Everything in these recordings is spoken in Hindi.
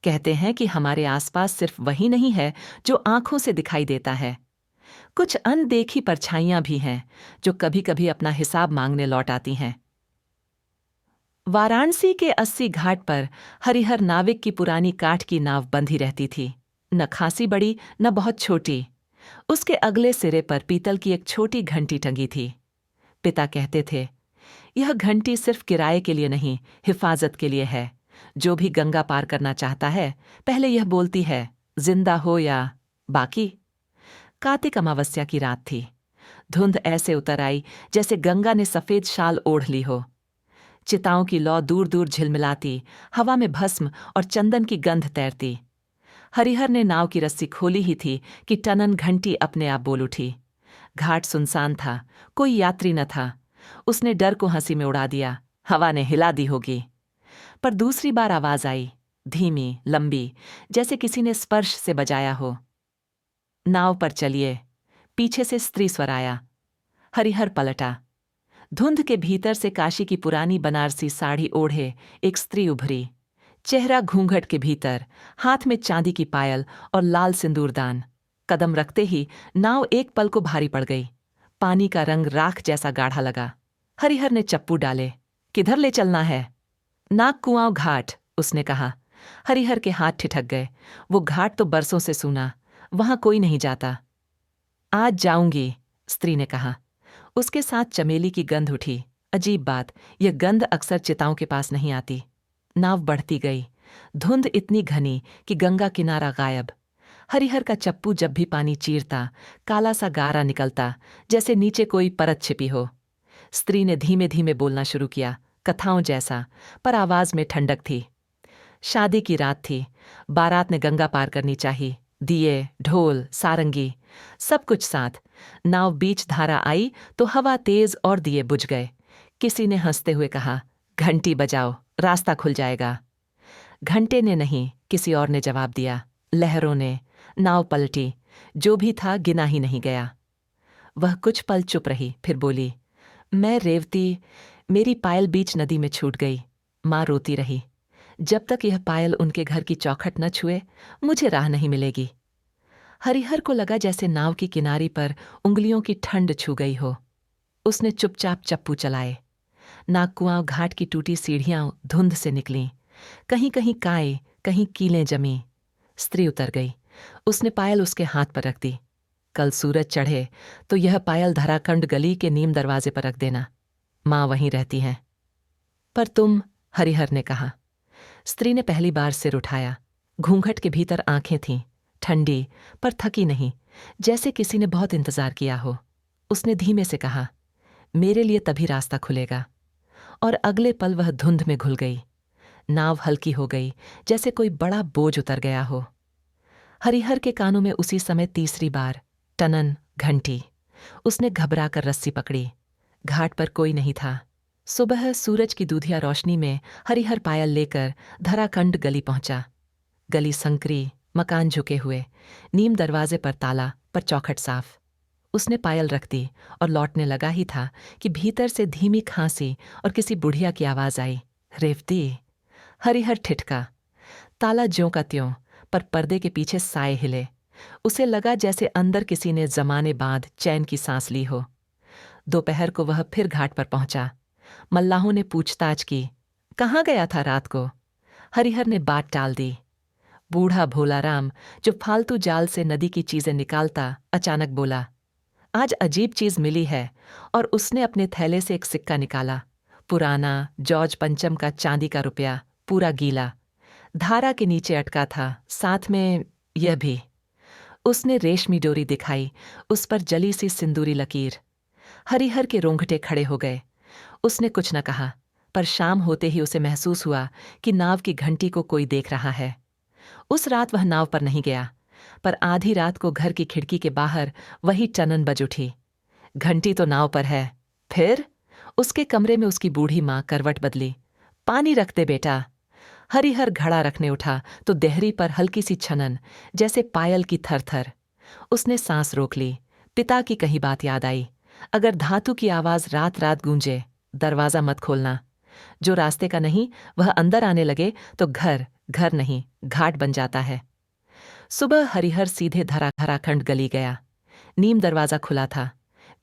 कहते हैं कि हमारे आसपास सिर्फ वही नहीं है जो आंखों से दिखाई देता है। कुछ अनदेखी परछाइयां भी हैं जो कभी कभी अपना हिसाब मांगने लौट आती हैं। वाराणसी के 80 घाट पर हरिहर नाविक की पुरानी काठ की नाव बंधी रहती थी, न खासी बड़ी न बहुत छोटी। उसके अगले सिरे पर पीतल की एक छोटी घंटी टंगी थी। पिता कहते थे, यह घंटी सिर्फ किराए के लिए नहीं, हिफाजत के लिए है। जो भी गंगा पार करना चाहता है, पहले यह बोलती है, जिंदा हो या बाकी। कार्तिक अमावस्या की रात थी। धुंध ऐसे उतर आई जैसे गंगा ने सफेद शाल ओढ़ ली हो। चिताओं की लौ दूर दूर झिलमिलाती, हवा में भस्म और चंदन की गंध तैरती। हरिहर ने नाव की रस्सी खोली ही थी कि टनन घंटी अपने आप बोल उठी। घाट सुनसान था, कोई यात्री न था। उसने डर को हंसी में उड़ा दिया, हवा ने हिला दी होगी। पर दूसरी बार आवाज आई, धीमी, लंबी, जैसे किसी ने स्पर्श से बजाया हो। नाव पर चलिए। पीछे से स्त्री स्वर आया। हरिहर पलटा। धुंध के भीतर से काशी की पुरानी बनारसी साड़ी ओढ़े एक स्त्री उभरी। चेहरा घूंघट के भीतर, हाथ में चांदी की पायल और लाल सिंदूरदान। कदम रखते ही नाव एक पल को भारी पड़ गई। पानी का रंग राख जैसा गाढ़ा लगा। हरिहर ने चप्पू डाले। किधर ले चलना है? नाग कुआंव घाट, उसने कहा। हरिहर के हाथ ठिठक गए। वो घाट तो बरसों से सूना, वहां कोई नहीं जाता। आज जाऊंगी, स्त्री ने कहा। उसके साथ चमेली की गंध उठी। अजीब बात, यह गंध अक्सर चिताओं के पास नहीं आती। नाव बढ़ती गई। धुंध इतनी घनी कि गंगा किनारा गायब। हरिहर का चप्पू जब भी पानी चीरता, काला सा गारा निकलता, जैसे नीचे कोई परत छिपी हो। स्त्री ने धीमे धीमे बोलना शुरू किया, कथाओं जैसा, पर आवाज में ठंडक थी। शादी की रात थी। बारात ने गंगा पार करनी चाहिए। दिए, ढोल, सारंगी, सब कुछ साथ। नाव बीच धारा आई तो हवा तेज और दिए बुझ गए। किसी ने हंसते हुए कहा, घंटी बजाओ, रास्ता खुल जाएगा। घंटे ने नहीं, किसी और ने जवाब दिया। लहरों ने। नाव पलटी। जो भी था गिना ही नहीं गया। वह कुछ पल चुप रही, फिर बोली, मैं रेवती, मेरी पायल बीच नदी में छूट गई। माँ रोती रही। जब तक यह पायल उनके घर की चौखट न छुए, मुझे राह नहीं मिलेगी। हरिहर को लगा जैसे नाव की किनारी पर उंगलियों की ठंड छू गई हो। उसने चुपचाप चप्पू चलाए। नागकुआंव घाट की टूटी सीढ़ियां धुंध से निकलीं। कहीं कहीं काई, कहीं कीलें जमी। स्त्री उतर गई। उसने पायल उसके हाथ पर रख दी। कल सूरज चढ़े तो यह पायल धराखंड गली के नीम दरवाजे पर रख देना। माँ वहीं रहती हैं। पर तुम, हरिहर ने कहा। स्त्री ने पहली बार सिर उठाया। घूंघट के भीतर आंखें थीं, ठंडी पर थकी नहीं, जैसे किसी ने बहुत इंतजार किया हो। उसने धीमे से कहा, मेरे लिए तभी रास्ता खुलेगा। और अगले पल वह धुंध में घुल गई। नाव हल्की हो गई, जैसे कोई बड़ा बोझ उतर गया हो। हरिहर के कानों में उसी समय तीसरी बार टनन, घंटी। उसने घबरा कर रस्सी पकड़ी। घाट पर कोई नहीं था। सुबह सूरज की दूधिया रोशनी में हरिहर पायल लेकर धराखंड गली पहुंचा। गली संकरी, मकान झुके हुए, नीम दरवाजे पर ताला, पर चौखट साफ। उसने पायल रख दी और लौटने लगा ही था कि भीतर से धीमी खांसी और किसी बुढ़िया की आवाज आई, रेवती। हरिहर ठिठका। ताला ज्यों का त्यों, पर पर्दे के पीछे साए हिले। उसे लगा जैसे अंदर किसी ने जमाने बाद चैन की सांस ली हो। दोपहर को वह फिर घाट पर पहुंचा। मल्लाहों ने पूछताछ की, कहाँ गया था रात को? हरिहर ने बात टाल दी। बूढ़ा भोला राम, जो फालतू जाल से नदी की चीजें निकालता, अचानक बोला, आज अजीब चीज मिली है। और उसने अपने थैले से एक सिक्का निकाला। पुराना जॉर्ज पंचम का चांदी का रुपया, पूरा गीला। धारा के नीचे अटका था, साथ में यह भी। उसने रेशमी डोरी दिखाई, उस पर जली सी सिंदूरी लकीर। हरिहर के रोंगटे खड़े हो गए। उसने कुछ न कहा, पर शाम होते ही उसे महसूस हुआ कि नाव की घंटी को कोई देख रहा है। उस रात वह नाव पर नहीं गया, पर आधी रात को घर की खिड़की के बाहर वही टनन बज उठी। घंटी तो नाव पर है। फिर उसके कमरे में उसकी बूढ़ी माँ करवट बदली। पानी रख दे बेटा। हरिहर घड़ा रखने उठा तो देहरी पर हल्की सी छनन, जैसे पायल की थरथर। उसने सांस रोक ली। पिता की कही बात याद आई, अगर धातु की आवाज रात रात गूंजे, दरवाजा मत खोलना। जो रास्ते का नहीं वह अंदर आने लगे तो घर घर नहीं, घाट बन जाता है। सुबह हरिहर सीधे धराखंड गली गया। नीम दरवाजा खुला था।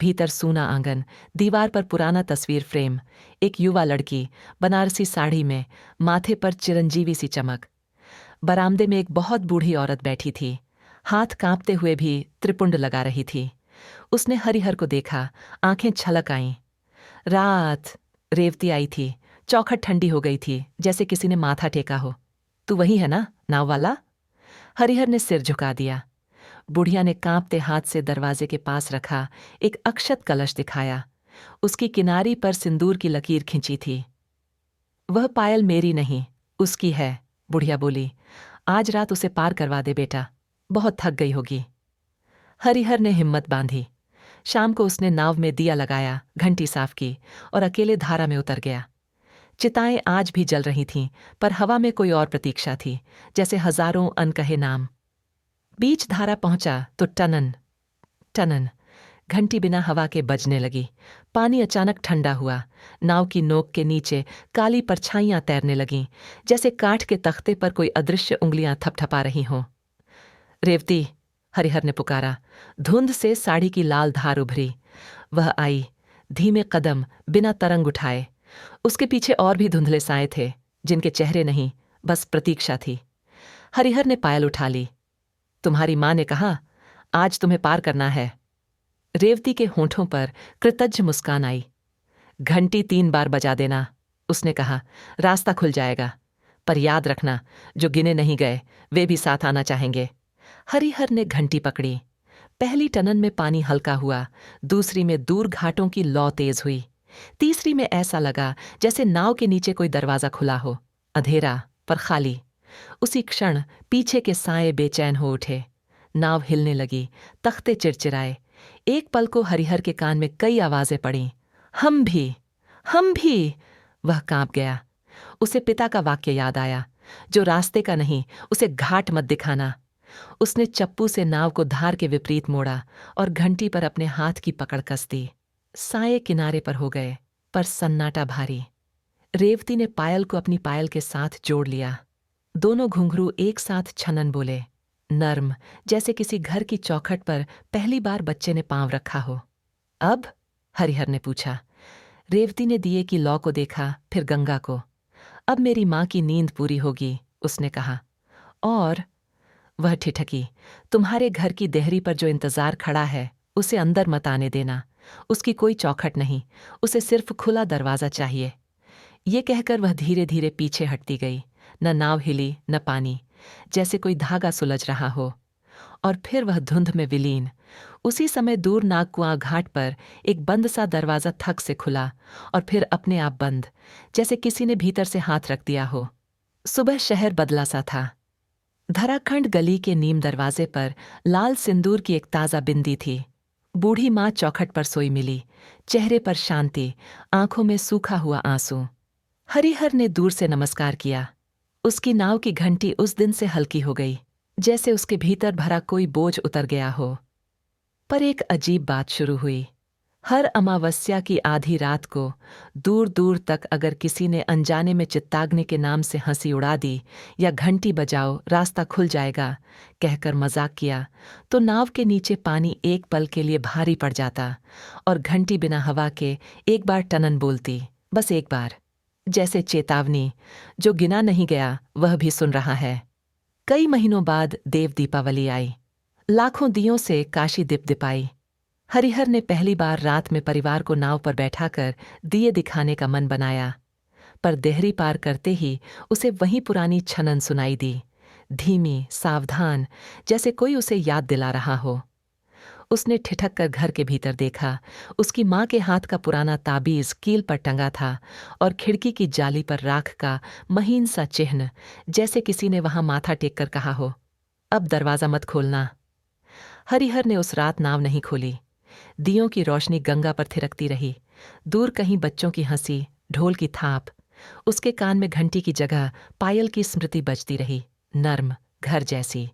भीतर सूना आंगन, दीवार पर पुराना तस्वीर फ्रेम, एक युवा लड़की बनारसी साड़ी में, माथे पर चिरंजीवी सी चमक। बरामदे में एक बहुत बूढ़ी औरत बैठी थी, हाथ कांपते हुए भी त्रिपुंड लगा रही थी। उसने हरिहर को देखा, आंखें छलक आईं। रात, रेवती आई थी। चौखट ठंडी हो गई थी, जैसे किसी ने माथा टेका हो। तू वही है ना, नाव वाला? हरिहर ने सिर झुका दिया। बुढ़िया ने कांपते हाथ से दरवाजे के पास रखा एक अक्षत कलश दिखाया। उसकी किनारी पर सिंदूर की लकीर खिंची थी। वह पायल मेरी नहीं, उसकी है, बुढ़िया बोली। आज रात उसे पार करवा दे बेटा, बहुत थक गई होगी। हरिहर ने हिम्मत बांधी। शाम को उसने नाव में दिया लगाया, घंटी साफ की और अकेले धारा में उतर गया। चिताएं आज भी जल रही थीं, पर हवा में कोई और प्रतीक्षा थी, जैसे हजारों अनकहे नाम। बीच धारा पहुंचा तो टनन टनन घंटी बिना हवा के बजने लगी। पानी अचानक ठंडा हुआ। नाव की नोक के नीचे काली परछाइयां तैरने लगीं, जैसे काठ के तख्ते पर कोई अदृश्य उंगलियां थपथपा रही हों। रेवती, हरिहर ने पुकारा। धुंध से साड़ी की लाल धार उभरी। वह आई, धीमे कदम, बिना तरंग उठाए। उसके पीछे और भी धुंधले साए थे, जिनके चेहरे नहीं, बस प्रतीक्षा थी। हरिहर ने पायल उठा ली। तुम्हारी माँ ने कहा, आज तुम्हें पार करना है। रेवती के होंठों पर कृतज्ञ मुस्कान आई। घंटी 3 बार बजा देना, उसने कहा, रास्ता खुल जाएगा। पर याद रखना, जो गिने नहीं गए वे भी साथ आना चाहेंगे। हरिहर ने घंटी पकड़ी। पहली टनन में पानी हल्का हुआ, दूसरी में दूर घाटों की लौ तेज हुई, तीसरी में ऐसा लगा जैसे नाव के नीचे कोई दरवाजा खुला हो। अंधेरा पर खाली। उसी क्षण पीछे के साए बेचैन हो उठे। नाव हिलने लगी, तख्ते चिरचिराए। एक पल को हरिहर के कान में कई आवाजें पड़ीं। हम भी, हम भी। वह कांप गया। उसे पिता का वाक्य याद आया, जो रास्ते का नहीं, उसे घाट मत दिखाना। उसने चप्पू से नाव को धार के विपरीत मोड़ा और घंटी पर अपने हाथ की पकड़ कस दी। साए किनारे पर हो गए, पर सन्नाटा भारी। रेवती ने पायल को अपनी पायल के साथ जोड़ लिया। दोनों घुंघरू एक साथ छनन बोले, नर्म, जैसे किसी घर की चौखट पर पहली बार बच्चे ने पांव रखा हो। अब? हरिहर ने पूछा। रेवती ने दिए की लौ को देखा, फिर गंगा को। अब मेरी माँ की नींद पूरी होगी, उसने कहा। और वह ठिठकी, तुम्हारे घर की देहरी पर जो इंतजार खड़ा है, उसे अंदर मत आने देना। उसकी कोई चौखट नहीं, उसे सिर्फ खुला दरवाजा चाहिए। ये कहकर वह धीरे धीरे पीछे हटती गई। न नाव हिली, न पानी, जैसे कोई धागा सुलझ रहा हो। और फिर वह धुंध में विलीन। उसी समय दूर नागकुआं घाट पर एक बंद सा दरवाजा थक से खुला और फिर अपने आप बंद, जैसे किसी ने भीतर से हाथ रख दिया हो। सुबह शहर बदला सा था। धराखंड गली के नीम दरवाजे पर लाल सिंदूर की एक ताज़ा बिंदी थी। बूढ़ी माँ चौखट पर सोई मिली, चेहरे पर शांति, आंखों में सूखा हुआ आंसू। हरिहर ने दूर से नमस्कार किया। उसकी नाव की घंटी उस दिन से हल्की हो गई, जैसे उसके भीतर भरा कोई बोझ उतर गया हो। पर एक अजीब बात शुरू हुई। हर अमावस्या की आधी रात को दूर दूर तक अगर किसी ने अनजाने में चित्ताग्नि के नाम से हंसी उड़ा दी या घंटी बजाओ रास्ता खुल जाएगा कहकर मजाक किया, तो नाव के नीचे पानी एक पल के लिए भारी पड़ जाता और घंटी बिना हवा के एक बार टनन बोलती, बस एक बार, जैसे चेतावनी, जो गिना नहीं गया वह भी सुन रहा है। कई महीनों बाद देव दीपावली आई। लाखों दियों से काशी दिपदिपाई। हरिहर ने पहली बार रात में परिवार को नाव पर बैठाकर दिए दिखाने का मन बनाया, पर देहरी पार करते ही उसे वही पुरानी छनन सुनाई दी, धीमी, सावधान, जैसे कोई उसे याद दिला रहा हो। उसने ठिठक कर घर के भीतर देखा। उसकी माँ के हाथ का पुराना ताबीज कील पर टंगा था और खिड़की की जाली पर राख का महीन सा चिन्ह, जैसे किसी ने वहां माथा टेक कर कहा हो, अब दरवाजा मत खोलना। हरिहर ने उस रात नाव नहीं खोली। दियों की रोशनी गंगा पर थिरकती रही। दूर कहीं बच्चों की हंसी, ढोल की थाप। उसके कान में घंटी की जगह पायल की स्मृति बजती रही, नर्म, घर जैसी।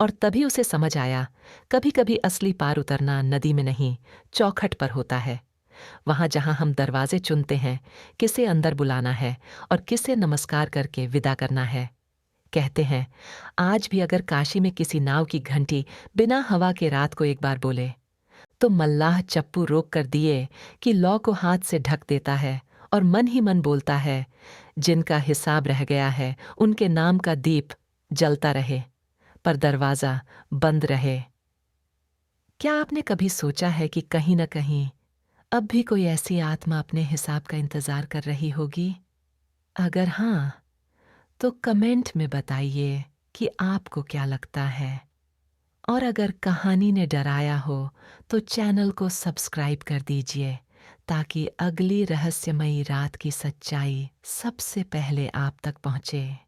और तभी उसे समझ आया, कभी कभी असली पार उतरना नदी में नहीं, चौखट पर होता है। वहां जहां हम दरवाजे चुनते हैं, किसे अंदर बुलाना है और किसे नमस्कार करके विदा करना है। कहते हैं आज भी अगर काशी में किसी नाव की घंटी बिना हवा के रात को एक बार बोले तो मल्लाह चप्पू रोक कर दिए कि लौ को हाथ से ढक देता है और मन ही मन बोलता है, जिनका हिसाब रह गया है उनके नाम का दीप जलता रहे पर दरवाज़ा बंद रहे। क्या आपने कभी सोचा है कि कहीं न कहीं अब भी कोई ऐसी आत्मा अपने हिसाब का इंतज़ार कर रही होगी? अगर हाँ, तो कमेंट में बताइए कि आपको क्या लगता है। और अगर कहानी ने डराया हो तो चैनल को सब्सक्राइब कर दीजिए ताकि अगली रहस्यमयी रात की सच्चाई सबसे पहले आप तक पहुंचे।